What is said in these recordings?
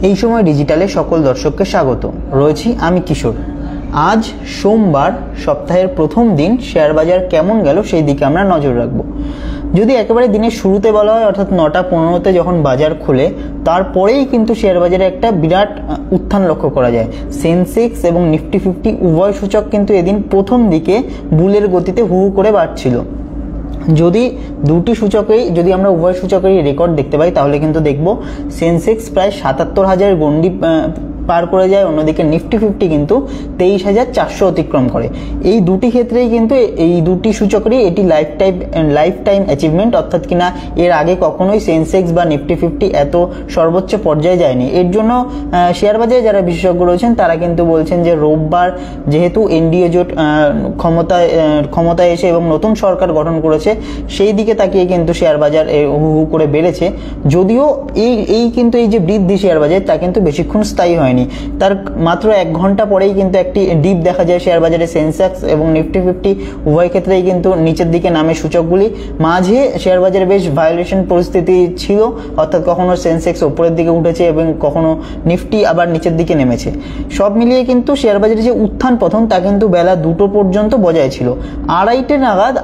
এই সময় ডিজিটালে সকল দর্শককে স্বাগত। রয়েছি আমি কিশোর। আজ সোমবার, সপ্তাহের প্রথম দিন। শেয়ার বাজার কেমন গেল সেই দিকে আমরা নজর রাখবো। যদি একেবারে দিনের শুরুতে বলা হয়, অর্থাৎ 9টা 15-তে যখন বাজার খুলে, তারপরেই কিন্তু শেয়ার বাজারে একটা বিরাট উত্থান লক্ষ্য করা যায়। সেন্সেক্স এবং নিফটি 50 উভয় সূচক কিন্তু এদিন প্রথম দিকে বুলের গতিতে হু হু করে বাড়ছিল। যদি দুটি সূচকেই যদি আমরা উভয় সূচকেরই রেকর্ড দেখতে পাই, তাহলে কিন্তু দেখব সেন্সেক্স প্রায় 77,000 গণ্ডি পার করে যায়, অন্যদিকে নিফটি 50 কিন্তু 23,400 অতিক্রম করে। এই দুটি ক্ষেত্রেই কিন্তু এই দুটি সূচকেরই এটি লাইফ টাইম অ্যাচিভমেন্ট, অর্থাৎ কিনা এর আগে কখনোই সেন্সেক্স বা নিফটি 50 এত সর্বোচ্চ পর্যায়ে যায়নি। এর জন্য শেয়ার বাজারে যারা বিশেষজ্ঞ রয়েছেন তারা কিন্তু বলছেন যে রোববার যেহেতু এনডিএ জোট ক্ষমতায় এসে এবং নতুন সরকার গঠন করেছে, সেই দিকে তাকিয়ে কিন্তু শেয়ার বাজার হু হু করে বেড়েছে। যদিও এই কিন্তু এই যে বৃদ্ধি শেয়ার বাজার, তা কিন্তু বেশিক্ষণ স্থায়ী হয়নি। তার মাত্র 1 ঘন্টা পরেই কিন্তু একটি ডিপ দেখা যায় শেয়ার বাজারে। সেন্সেক্স এবং নিফটি 50 উভয় ক্ষেত্রেই কিন্তু নিচের দিকে নামে সূচকগুলি। মাঝে শেয়ার বাজারে বেশ ভায়োলেশন পরিস্থিতি ছিল, অর্থাৎ কখনো সেন্সেক্স উপরের দিকে উঠেছে এবং কখনো নিফটি আবার নিচের দিকে নেমেছে। সব মিলিয়ে কিন্তু শেয়ার বাজারে যে উত্থান পতন, তা কিন্তু বেলা 2টো পর্যন্ত বজায় ছিল। 2:30 নাগাদ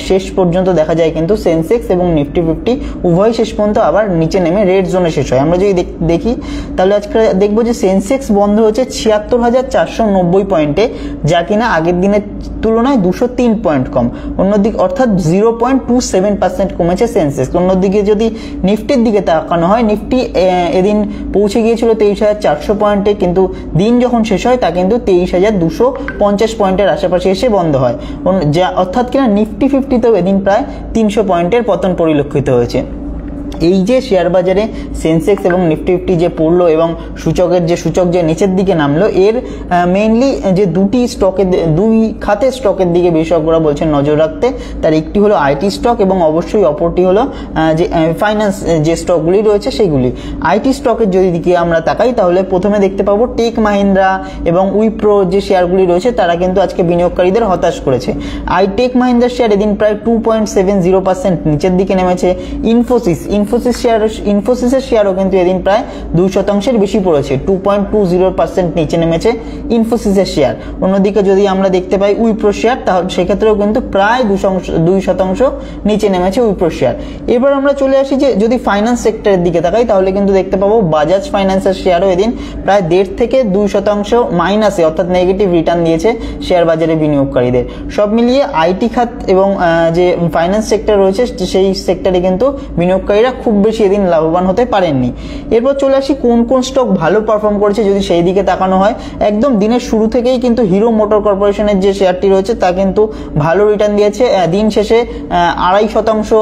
শেষ পর্যন্ত দেখা যায় কিন্তু সেন্সেক্স এবং নিফটি 50 উভয় শেষ পর্যন্ত আবার নিচে নেমে রেড জোনে শেষ হয়। আমরা যদি দেখি, তাহলে আজকে দেখবো যে সেন্সেক্স বন্ধ হচ্ছে 76,490 পয়েন্টে, যা কিনা আগের দিনের তুলনায় 203 পয়েন্ট কম। অন্যদিকে অর্থাৎ 0.27% কমেছে সেন্সেক্স। অন্যদিকে যদি নিফটির দিকে তাকানো হয়, নিফটি এদিন পৌঁছে গিয়েছিল 23,400 পয়েন্টে, কিন্তু দিন যখন শেষ হয় তা কিন্তু 23,250 পয়েন্টের আশেপাশে এসে বন্ধ হয়। যা অর্থাৎ কিনা নিফটি 50তেও এদিন প্রায় 300 পয়েন্টের পতন পরিলক্ষিত হয়েছে। এই যে শেয়ার বাজারে সেন্সেক্স এবং নিফটি 50 যে পড়লো এবং সূচক যে নিচের দিকে নামলো, এর মেইনলি যে দুই খাতের স্টকের দিকে বিশেষজ্ঞরা বলছেন নজর রাখতে। তার একটি হলো আইটি স্টক এবং অবশ্যই অপরটি হলো যে ফাইন্যান্স যে স্টকগুলি রয়েছে সেগুলি। আইটি স্টকের যদি দিকে আমরা তাকাই, তাহলে প্রথমে দেখতে পাবো টেক মাহিন্দ্রা এবং উইপ্রো যে শেয়ারগুলি রয়েছে, তারা কিন্তু আজকে বিনিয়োগকারীদের হতাশ করেছে। টেক মাহিন্দ্রার শেয়ার এদিন প্রায় 2.70% নিচের দিকে নেমেছে। ইনফোসিসের শেয়ারও কিন্তু এদিন প্রায় 2% বেশি পড়েছে, 2.20% নিচে নেমেছে ইনফোসিসের শেয়ার। অন্যদিকে যদি আমরা দেখতে পাই উইপ্রো শেয়ার, তাহলে সেক্ষেত্রেও কিন্তু প্রায় 2% নিচে নেমেছে উইপ্রো শেয়ার। এবার আমরা চলে আসি যে যদি ফাইন্যান্স সেক্টরের দিকে তাকাই, তাহলে কিন্তু দেখতে পাবো বাজাজ ফাইন্যান্সের শেয়ারও এদিন প্রায় 1.5 থেকে 2% মাইনাসে, অর্থাৎ নেগেটিভ রিটার্ন দিয়েছে শেয়ার বাজারে বিনিয়োগকারীদের। সব মিলিয়ে আইটি খাত এবং যে ফাইন্যান্স সেক্টর রয়েছে, সেই সেক্টরে কিন্তু বিনিয়োগকারীরা খুব বেশি এদিন লাভবান হতে পারেননি। এরপর চলে আসি কোন কোন স্টক ভালো পারফর্ম করেছে যদি সেই দিকে তাকানো হয়। একদম দিনের শুরু থেকেই কিন্তু হিরো মোটর কর্পোরেশনের যে শেয়ারটি রয়েছে, তা কিন্তু ভালো রিটার্ন দিয়েছে। দিন শেষে 2.5%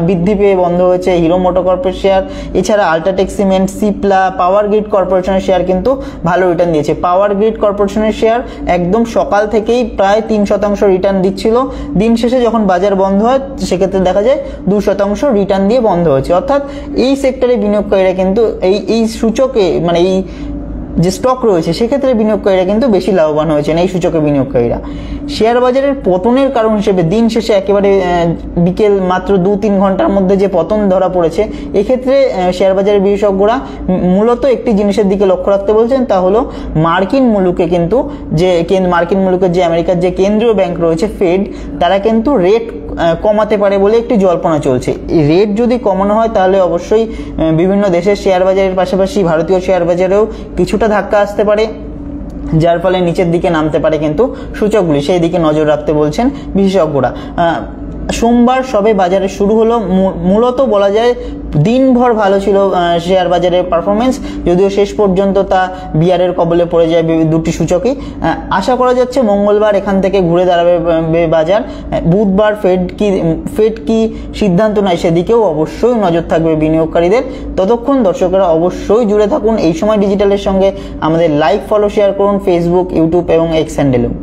বৃদ্ধি পেয়ে বন্ধ হয়েছে হিরো মোটর কর্পোরেশন শেয়ার। এছাড়া UltraTech cement, Sipla, power grid কর্পোরেশনের শেয়ার কিন্তু ভালো রিটার্ন দিয়েছে। পাওয়ার গ্রিড কর্পোরেশনের শেয়ার একদম সকাল থেকেই প্রায় 3% রিটার্ন দিচ্ছিল। দিন শেষে যখন বাজার বন্ধ হয়, সেক্ষেত্রে দেখা যায় 2% রিটার্ন দিয়ে বন্ধ হয়েছে। অর্থাৎ এই সেক্টরে বিনিয়োগকারীরা কিন্তু এই সূচকে, মানে এই যে স্টক রয়েছে সেক্ষেত্রে বিনিয়োগকারীরা কিন্তু বেশি লাভবান হয়েছেন এই সূচকে বিনিয়োগকারীরা। শেয়ার বাজারের পতনের কারণ হিসেবে দিন শেষে একেবারে বিকেল মাত্র 2-3 ঘন্টার মধ্যে যে পতন ধরা পড়েছে, এক্ষেত্রে শেয়ার বাজারের বিশেষজ্ঞরা মূলত একটি জিনিসের দিকে লক্ষ্য রাখতে বলছেন, তা হলো মার্কিন মুলুকের যে আমেরিকার যে কেন্দ্রীয় ব্যাংক রয়েছে ফেড, তারা কিন্তু রেট কমাতে পারে বলে একটি জল্পনা চলছে। এই রেট যদি কমানো হয়, তাহলে অবশ্যই বিভিন্ন দেশের শেয়ার বাজারের পাশাপাশি ভারতীয় শেয়ার বাজারেও কিছুটা ধাক্কা আসতে পারে, যার ফলে নিচের দিকে নামতে পারে কিন্তু সূচকগুলি। সেই দিকে নজর রাখতে বলছেন বিশেষজ্ঞরা। সোমবার সবে বাজারে শুরু হলো, মূলত বলা যায় দিনভর ভালো ছিল শেয়ার বাজারের পারফরমেন্স, যদিও শেষ পর্যন্ত তা বিয়ারের কবলে পড়ে যায় দুটি সূচকই। আশা করা যাচ্ছে মঙ্গলবার এখান থেকে ঘুরে দাঁড়াবে বাজার। বুধবার ফেড কি সিদ্ধান্ত নেয় সেদিকেও অবশ্যই নজর থাকবে বিনিয়োগকারীদের। ততক্ষণ দর্শকেরা অবশ্যই জুড়ে থাকুন এই সময় ডিজিটালের সঙ্গে। আমাদের লাইক, ফলো, শেয়ার করুন ফেসবুক, ইউটিউব এবং এক্স হ্যান্ডেলেও।